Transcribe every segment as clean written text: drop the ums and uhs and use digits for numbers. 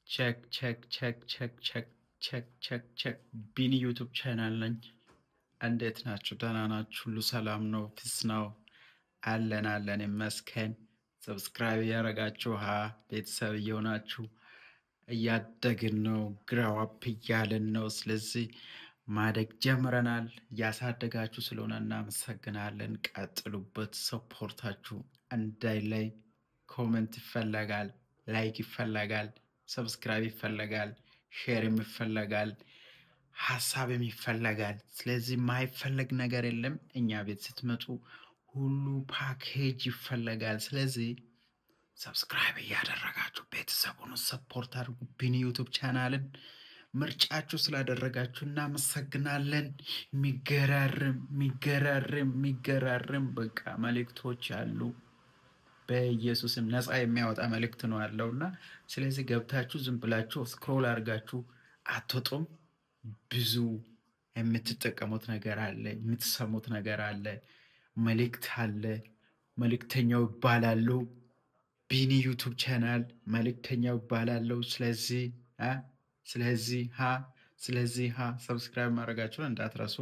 ቸክ ቢኒ ዩቱብ ቻናል ነኝ። እንዴት ናችሁ? ደህና ናችሁ? ሁሉ ሰላም ነው? ፊስ ነው? አለን ይመስገን። ሰብስክራይብ ያደረጋችሁ ቤተሰብ እየሆናችሁ እያደግን ነው፣ ግራዋፕ እያልን ነው። ስለዚህ ማደግ ጀምረናል። እያሳደጋችሁ ስለሆነ እናመሰግናለን። ቀጥሉበት። ሰፖርታችሁ እንዳይለይ። ኮመንት ይፈለጋል፣ ላይክ ይፈለጋል፣ ሰብስክራይብ ይፈለጋል፣ ሼርም ይፈለጋል፣ ሀሳብም ይፈለጋል። ስለዚህ የማይፈለግ ነገር የለም። እኛ ቤት ስትመጡ ሁሉ ፓኬጅ ይፈለጋል። ስለዚህ ሰብስክራይብ እያደረጋችሁ ቤተሰቡን ሰፖርት አድርጉ። ቢኒ ዩቱብ ቻናልን ምርጫችሁ ስላደረጋችሁ እናመሰግናለን። የሚገራርም በቃ መልእክቶች አሉ። በኢየሱስም ነፃ የሚያወጣ መልእክት ነው ያለውና ስለዚህ ገብታችሁ ዝም ብላችሁ ስክሮል አድርጋችሁ አትወጡም። ብዙ የምትጠቀሙት ነገር አለ፣ የምትሰሙት ነገር አለ፣ መልእክት አለ። መልእክተኛው ይባላሉ። ቢኒ ዩቱብ ቻናል መልእክተኛው ይባላሉ። ስለዚህ ሰብስክራይብ ማድረጋችሁን እንዳትረሱ።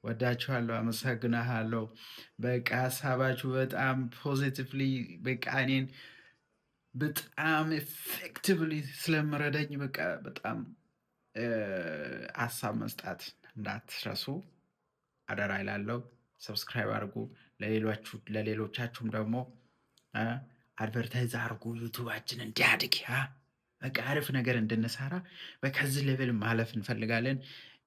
ወዳችኋለሁ፣ አመሰግናለሁ። በቃ ሀሳባችሁ በጣም ፖዚቲቭሊ በቃ እኔን በጣም ኤፌክቲቭሊ ስለምረዳኝ በቃ በጣም ሀሳብ መስጣት እንዳትረሱ አደራ ይላለሁ። ሰብስክራይብ አድርጉ። ለሌሎቻችሁም ደግሞ አድቨርታይዝ አድርጉ። ዩቱባችን እንዲያድግ በቃ አሪፍ ነገር እንድንሰራ በከዚህ ሌቭል ማለፍ እንፈልጋለን።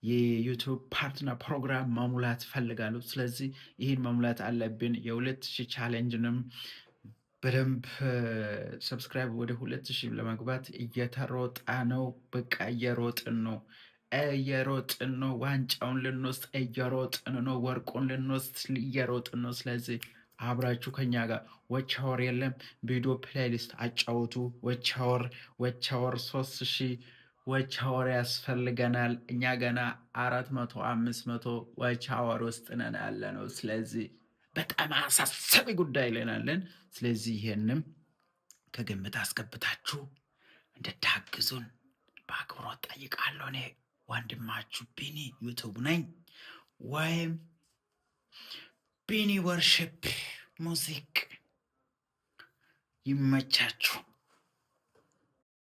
የዩቱብ ፓርትነር ፕሮግራም መሙላት ፈልጋለሁ። ስለዚህ ይህን መሙላት አለብን። የ2000 ቻሌንጅንም በደንብ ሰብስክራይብ ወደ 2000 ለመግባት እየተሮጣ ነው። በቃ እየሮጥን ነው። ዋንጫውን ልንወስድ እየሮጥን ነው። ወርቁን ልንወስድ እየሮጥን ነው። ስለዚህ አብራችሁ ከኛ ጋር ወቻወር የለም ቪዲዮ ፕሌሊስት አጫውቱ። ወቻወር 3000 ወቻወር ያስፈልገናል። እኛ ገና 400 500 ወቻወር ውስጥ ነን ያለ ነው። ስለዚህ በጣም አሳሳቢ ጉዳይ ላይ ናለን። ስለዚህ ይሄንም ከግምት አስገብታችሁ እንድታግዙን በአክብሮት ጠይቃለሁ። እኔ ወንድማችሁ ቢኒ ዩቱብ ነኝ፣ ወይም ቢኒ ወርሺፕ ሙዚክ። ይመቻችሁ።